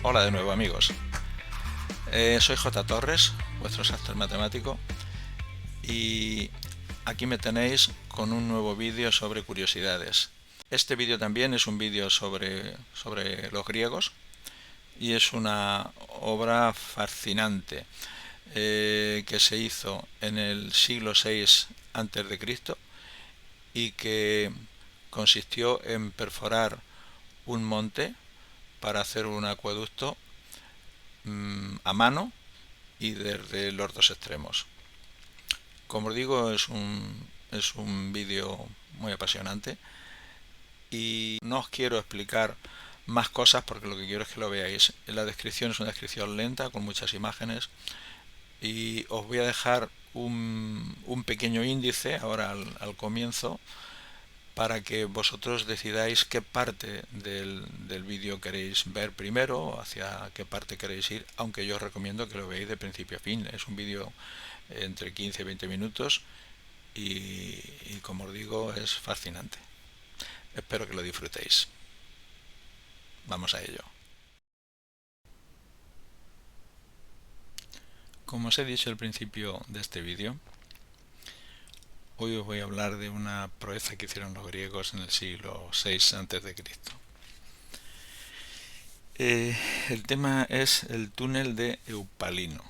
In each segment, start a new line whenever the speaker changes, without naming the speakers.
Hola de nuevo amigos, soy J. Torres, vuestro exacto matemático, y aquí me tenéis con un nuevo vídeo sobre curiosidades. Este vídeo también es un vídeo sobre los griegos y es una obra fascinante que se hizo en el siglo VI antes de Cristo y que consistió en perforar un monte para hacer un acueducto a mano y desde los dos extremos. Como os digo, es un vídeo muy apasionante y no os quiero explicar más cosas porque lo que quiero es que lo veáis. La descripción es una descripción lenta con muchas imágenes y os voy a dejar un pequeño índice ahora al comienzo para que vosotros decidáis qué parte del vídeo queréis ver primero, hacia qué parte queréis ir, aunque yo os recomiendo que lo veáis de principio a fin. Es un vídeo entre 15 y 20 minutos y como os digo, es fascinante. Espero que lo disfrutéis. Vamos a ello. Como os he dicho al principio de este vídeo, hoy os voy a hablar de una proeza que hicieron los griegos en el siglo VI a.C. El tema es el túnel de Eupalino,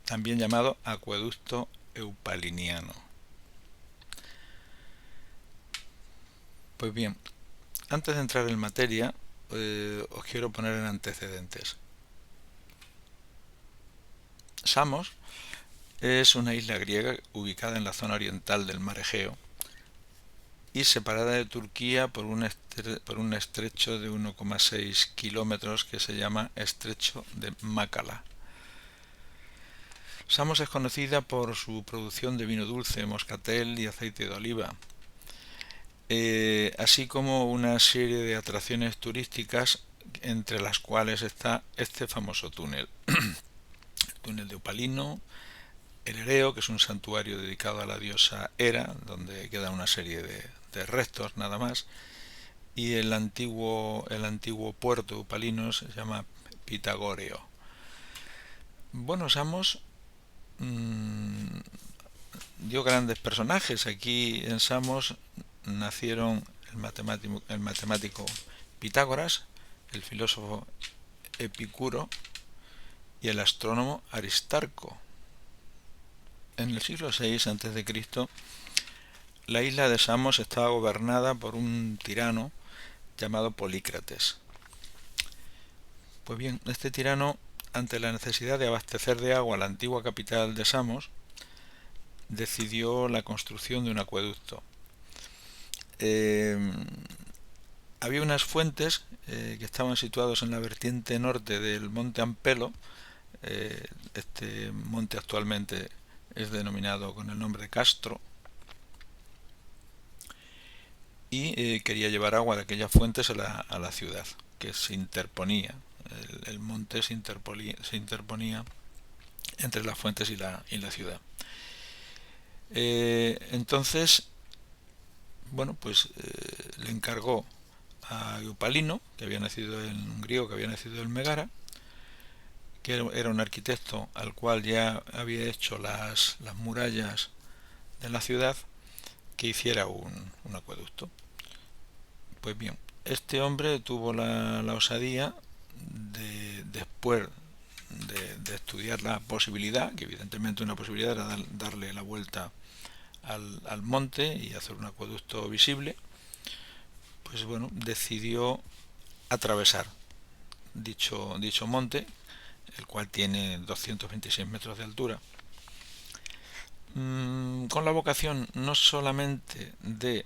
también llamado acueducto eupaliniano. Pues bien, antes de entrar en materia, os quiero poner en antecedentes. Samos es una isla griega ubicada en la zona oriental del mar Egeo y separada de Turquía por un estrecho de 1,6 kilómetros que se llama Estrecho de Mácala. Samos es conocida por su producción de vino dulce, moscatel y aceite de oliva, así como una serie de atracciones turísticas entre las cuales está este famoso túnel. El túnel de Eupalino, el Ereo, que es un santuario dedicado a la diosa Hera, donde queda una serie de restos nada más, y el antiguo puerto eupalino se llama Pitagóreo. Bueno, Samos dio grandes personajes. Aquí en Samos nacieron el matemático Pitágoras, el filósofo Epicuro y el astrónomo Aristarco. En el siglo VI a.C., la isla de Samos estaba gobernada por un tirano llamado Polícrates. Pues bien, este tirano, ante la necesidad de abastecer de agua a la antigua capital de Samos, decidió la construcción de un acueducto. Había unas fuentes que estaban situados en la vertiente norte del monte Ampelo. Este monte actualmente es denominado con el nombre de Castro, y quería llevar agua de aquellas fuentes a la ciudad, que se interponía. El monte se interponía entre las fuentes y la ciudad. Entonces, bueno, pues le encargó a Eupalino, que había nacido un griego que había nacido en Megara, que era un arquitecto al cual ya había hecho las murallas de la ciudad, que hiciera un acueducto. Pues bien, este hombre tuvo la osadía de, después de estudiar la posibilidad, que evidentemente una posibilidad era darle la vuelta al monte y hacer un acueducto visible, pues bueno, decidió atravesar dicho monte, el cual tiene 226 metros de altura, con la vocación no solamente de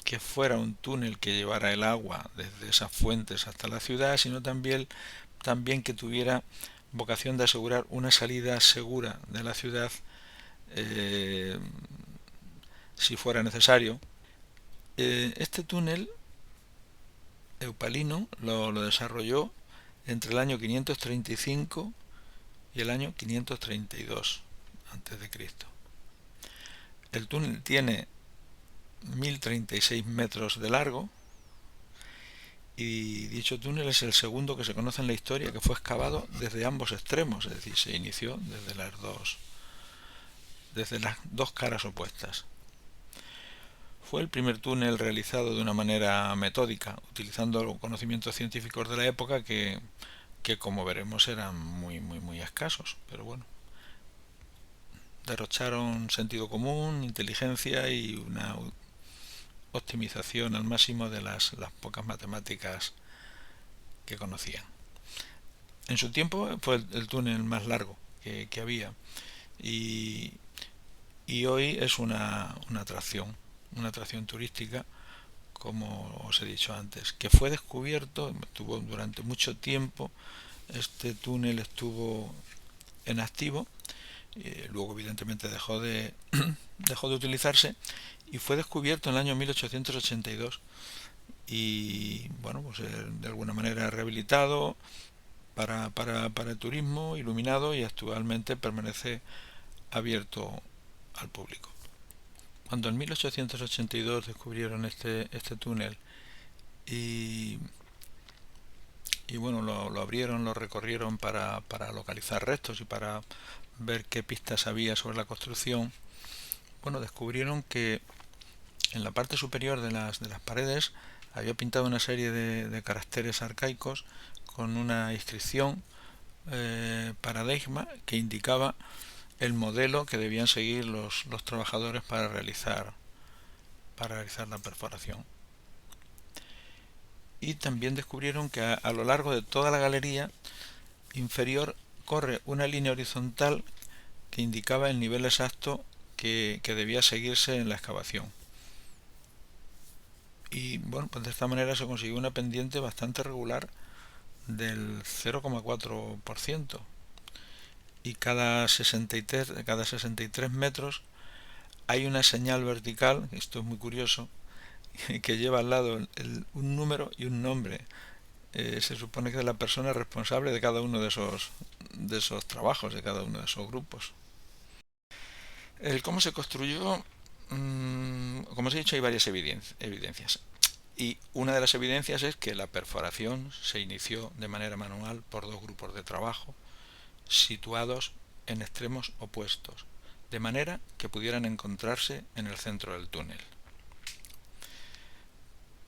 que fuera un túnel que llevara el agua desde esas fuentes hasta la ciudad, sino también que tuviera vocación de asegurar una salida segura de la ciudad si fuera necesario. Este túnel eupalino lo desarrolló entre el año 535 y el año 532 a.C. El túnel tiene 1036 metros de largo y dicho túnel es el segundo que se conoce en la historia que fue excavado desde ambos extremos, es decir, se inició desde las dos caras opuestas. Fue el primer túnel realizado de una manera metódica, utilizando los conocimientos científicos de la época que como veremos eran muy escasos, pero bueno, derrocharon sentido común, inteligencia y una optimización al máximo de las pocas matemáticas que conocían. En su tiempo fue el túnel más largo que había y, y hoy es una atracción turística, como os he dicho antes, que fue descubierto, estuvo durante mucho tiempo, este túnel estuvo en activo, luego evidentemente dejó de utilizarse y fue descubierto en el año 1882 y bueno, pues de alguna manera rehabilitado para el turismo, iluminado y actualmente permanece abierto al público. Cuando en 1882 descubrieron este túnel y, y bueno, lo abrieron, lo recorrieron para localizar restos y para ver qué pistas había sobre la construcción, bueno, descubrieron que en la parte superior de las paredes había pintado una serie de caracteres arcaicos con una inscripción paradigma que indicaba el modelo que debían seguir los trabajadores para realizar la perforación. Y también descubrieron que a lo largo de toda la galería inferior corre una línea horizontal que indicaba el nivel exacto que debía seguirse en la excavación. Y bueno, pues de esta manera se consiguió una pendiente bastante regular del 0,4% y cada 63 metros hay una señal vertical, esto es muy curioso, que lleva al lado un número y un nombre. Se supone que es la persona responsable de cada uno de esos trabajos, de cada uno de esos grupos. El cómo se construyó, como os he dicho, hay varias evidencias. Y una de las evidencias es que la perforación se inició de manera manual por dos grupos de trabajo situados en extremos opuestos, de manera que pudieran encontrarse en el centro del túnel.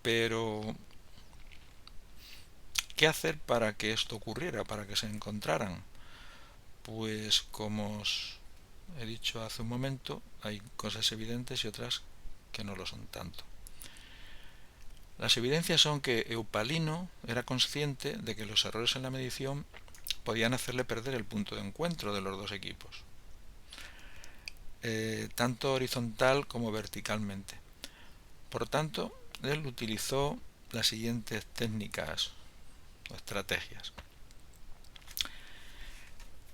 Pero, ¿qué hacer para que esto ocurriera, para que se encontraran? Pues como os he dicho hace un momento, hay cosas evidentes y otras que no lo son tanto. Las evidencias son que Eupalino era consciente de que los errores en la medición podían hacerle perder el punto de encuentro de los dos equipos, tanto horizontal como verticalmente. Por tanto, él utilizó las siguientes técnicas o estrategias.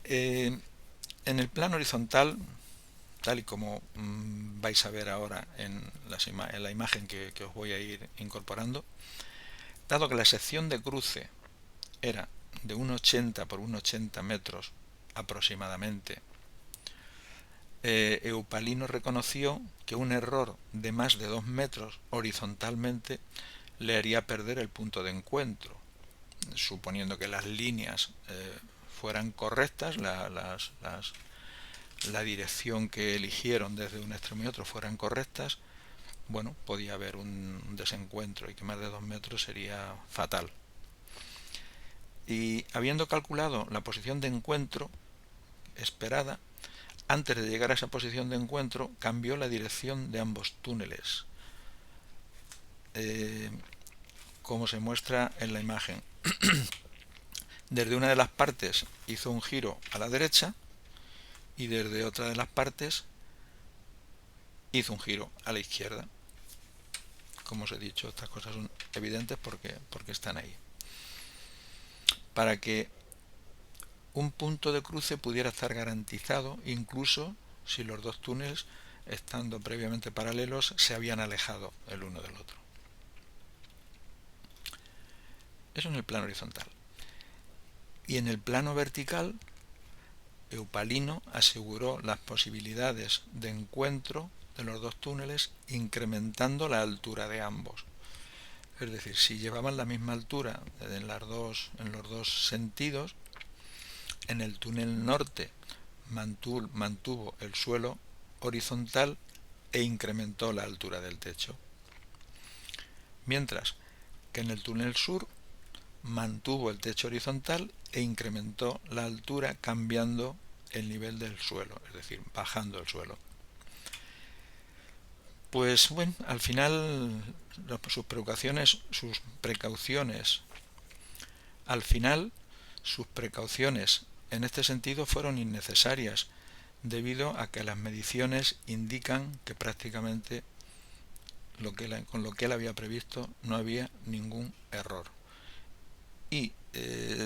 En el plano horizontal, tal y como vais a ver ahora en la imagen que os voy a ir incorporando, dado que la sección de cruce era de 1,80 por 1,80 metros aproximadamente, Eupalino reconoció que un error de más de 2 metros horizontalmente le haría perder el punto de encuentro, suponiendo que las líneas fueran correctas, la dirección que eligieron desde un extremo y otro fueran correctas, bueno, podía haber un desencuentro y que más de 2 metros sería fatal. Y habiendo calculado la posición de encuentro esperada, antes de llegar a esa posición de encuentro, cambió la dirección de ambos túneles, como se muestra en la imagen. Desde una de las partes hizo un giro a la derecha y desde otra de las partes hizo un giro a la izquierda. Como os he dicho, estas cosas son evidentes porque están ahí. Para que un punto de cruce pudiera estar garantizado incluso si los dos túneles, estando previamente paralelos, se habían alejado el uno del otro. Eso en el plano horizontal. Y en el plano vertical, Eupalino aseguró las posibilidades de encuentro de los dos túneles incrementando la altura de ambos. Es decir, si llevaban la misma altura en los dos sentidos, en el túnel norte mantuvo el suelo horizontal e incrementó la altura del techo, mientras que en el túnel sur mantuvo el techo horizontal e incrementó la altura cambiando el nivel del suelo, es decir, bajando el suelo. Pues bueno, al final sus precauciones en este sentido fueron innecesarias, debido a que las mediciones indican que prácticamente con lo que él había previsto no había ningún error. Y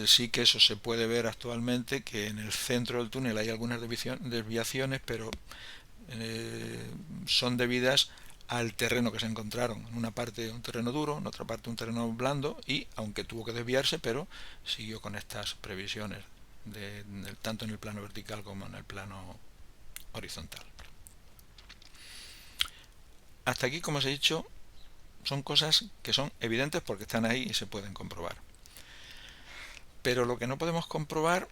sí que eso se puede ver actualmente, que en el centro del túnel hay algunas desviaciones, pero son debidas al terreno que se encontraron. En una parte un terreno duro, en otra parte un terreno blando, y aunque tuvo que desviarse, pero siguió con estas previsiones, tanto en el plano vertical como en el plano horizontal. Hasta aquí, como os he dicho, son cosas que son evidentes porque están ahí y se pueden comprobar. Pero lo que no podemos comprobar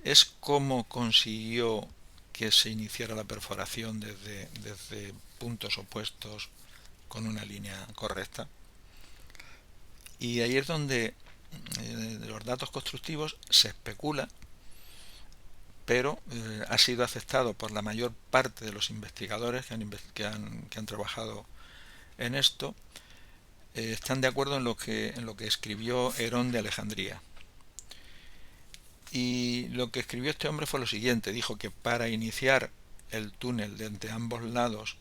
es cómo consiguió que se iniciara la perforación desde puntos opuestos con una línea correcta. Y ahí es donde los datos constructivos se especula, pero ha sido aceptado por la mayor parte de los investigadores que han trabajado en esto. Están de acuerdo en lo que escribió Herón de Alejandría. Y lo que escribió este hombre fue lo siguiente: dijo que para iniciar el túnel de entre ambos lados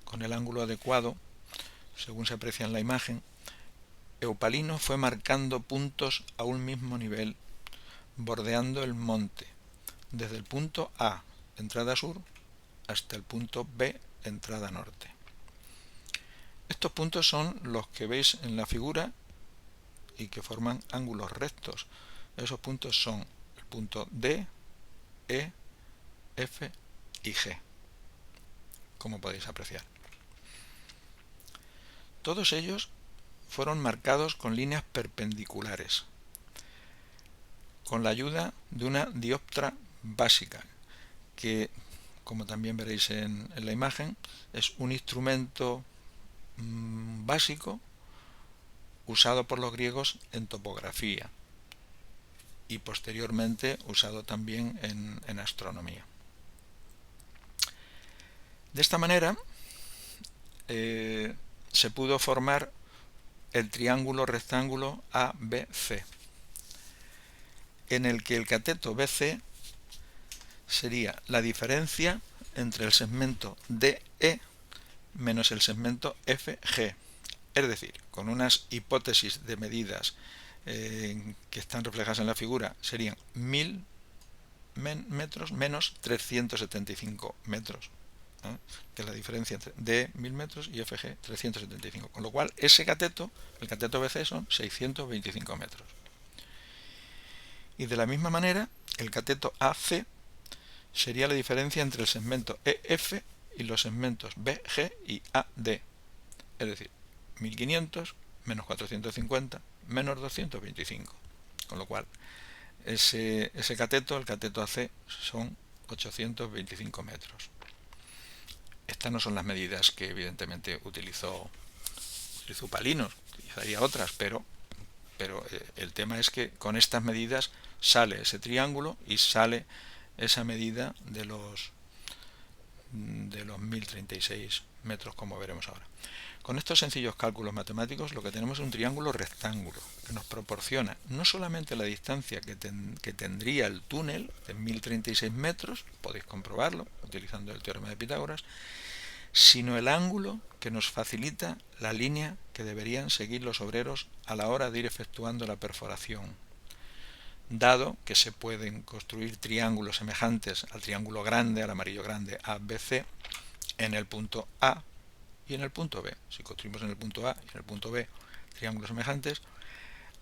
con el ángulo adecuado, según se aprecia en la imagen, Eupalino fue marcando puntos a un mismo nivel, bordeando el monte, desde el punto A, entrada sur, hasta el punto B, entrada norte. Estos puntos son los que veis en la figura y que forman ángulos rectos. Esos puntos son el punto D, E, F y G, como podéis apreciar. Todos ellos fueron marcados con líneas perpendiculares, con la ayuda de una dioptra básica, que, como también veréis en la imagen, es un instrumento básico usado por los griegos en topografía y posteriormente usado también en astronomía. De esta manera se pudo formar el triángulo rectángulo ABC, en el que el cateto BC sería la diferencia entre el segmento DE menos el segmento FG, es decir, con unas hipótesis de medidas que están reflejadas en la figura, serían 1000 metros menos 375 metros, que es la diferencia entre D 1000 metros y FG 375, con lo cual ese cateto, el cateto BC, son 625 metros. Y de la misma manera, el cateto AC sería la diferencia entre el segmento EF y los segmentos BG y AD, es decir, 1500 menos 450 menos 225, con lo cual ese cateto, el cateto AC, son 825 metros. Estas no son las medidas que evidentemente utilizó Eupalino, utilizaría otras, pero el tema es que con estas medidas sale ese triángulo y sale esa medida de los 1036 metros, como veremos ahora. Con estos sencillos cálculos matemáticos lo que tenemos es un triángulo rectángulo que nos proporciona no solamente la distancia que tendría el túnel de 1036 metros, podéis comprobarlo utilizando el teorema de Pitágoras, sino el ángulo que nos facilita la línea que deberían seguir los obreros a la hora de ir efectuando la perforación, dado que se pueden construir triángulos semejantes al triángulo grande, al amarillo grande ABC, en el punto A y en el punto B. Si construimos en el punto A y en el punto B triángulos semejantes,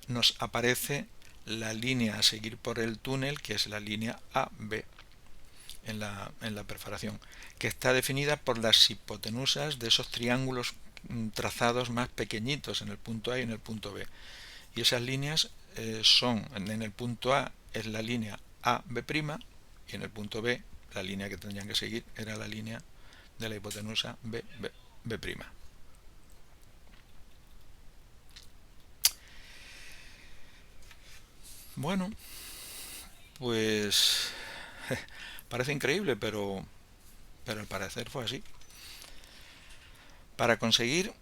nos aparece la línea a seguir por el túnel, que es la línea AB en la perforación, que está definida por las hipotenusas de esos triángulos trazados más pequeñitos en el punto A y en el punto B. Y esas líneas son, en el punto A es la línea AB' y en el punto B la línea que tendrían que seguir era la línea de la hipotenusa B'. Bueno, pues parece increíble, pero al parecer fue así. Para conseguir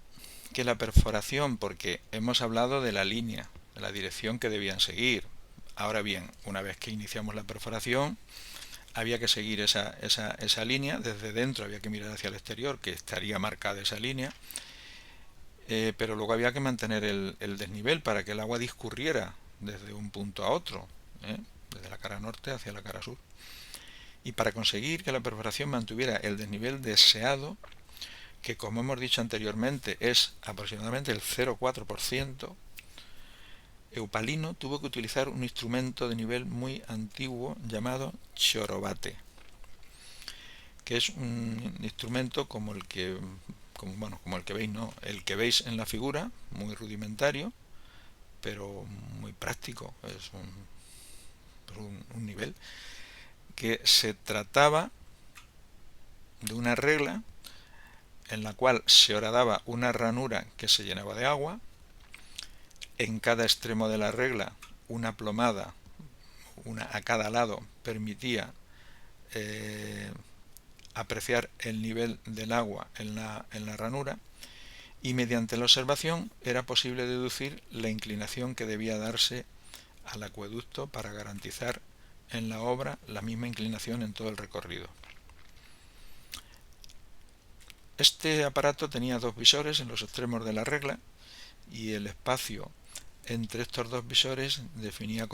que la perforación, porque hemos hablado de la línea, de la dirección que debían seguir. Ahora bien, una vez que iniciamos la perforación, había que seguir esa línea. Desde dentro había que mirar hacia el exterior, que estaría marcada esa línea, pero luego había que mantener el desnivel para que el agua discurriera desde un punto a otro, desde la cara norte hacia la cara sur. Y para conseguir que la perforación mantuviera el desnivel deseado, que como hemos dicho anteriormente es aproximadamente el 0,4%, Eupalino tuvo que utilizar un instrumento de nivel muy antiguo llamado chorobate, que es un instrumento como el que veis, ¿no? El que veis en la figura, muy rudimentario, pero muy práctico. Es un nivel que se trataba de una regla en la cual se horadaba una ranura que se llenaba de agua. En cada extremo de la regla una plomada, una a cada lado, permitía apreciar el nivel del agua en la ranura, y mediante la observación era posible deducir la inclinación que debía darse al acueducto para garantizar en la obra la misma inclinación en todo el recorrido. Este aparato tenía dos visores en los extremos de la regla, y el espacio entre estos dos visores definía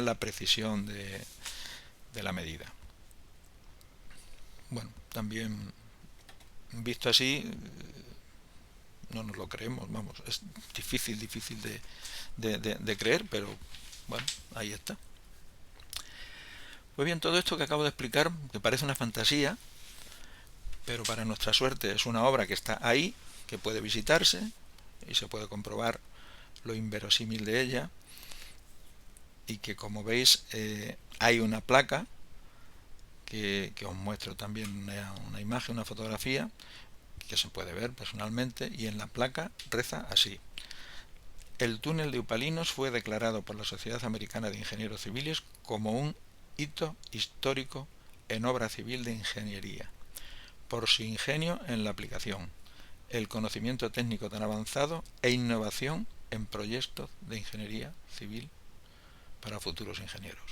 la precisión de la medida. Bueno, también visto así no nos lo creemos, vamos, es difícil de creer, pero bueno, ahí está. Pues bien, todo esto que acabo de explicar, que parece una fantasía, pero para nuestra suerte es una obra que está ahí, que puede visitarse y se puede comprobar lo inverosímil de ella, y que, como veis, hay una placa que os muestro también, una imagen, una fotografía que se puede ver personalmente, y en la placa reza así: el túnel de Eupalinos fue declarado por la Sociedad Americana de Ingenieros Civiles como un hito histórico en obra civil de ingeniería, por su ingenio en la aplicación, el conocimiento técnico tan avanzado e innovación en proyectos de ingeniería civil para futuros ingenieros.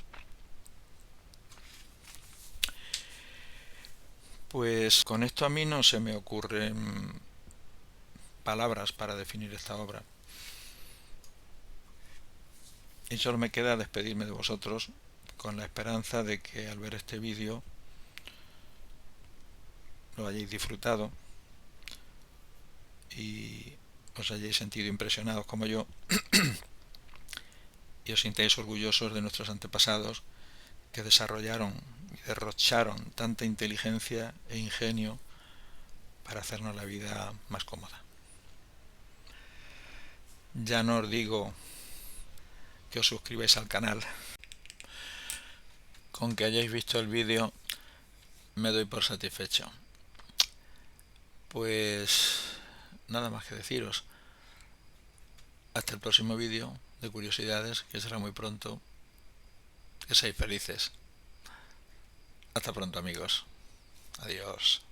Pues con esto a mí no se me ocurren palabras para definir esta obra, y solo me queda despedirme de vosotros con la esperanza de que al ver este vídeo lo hayáis disfrutado y os hayáis sentido impresionados como yo y os sintáis orgullosos de nuestros antepasados, que desarrollaron y derrocharon tanta inteligencia e ingenio para hacernos la vida más cómoda. Ya no os digo que os suscribáis al canal. Con que hayáis visto el vídeo me doy por satisfecho. Pues nada más que deciros. Hasta el próximo vídeo de curiosidades, que será muy pronto. Que seáis felices. Hasta pronto, amigos. Adiós.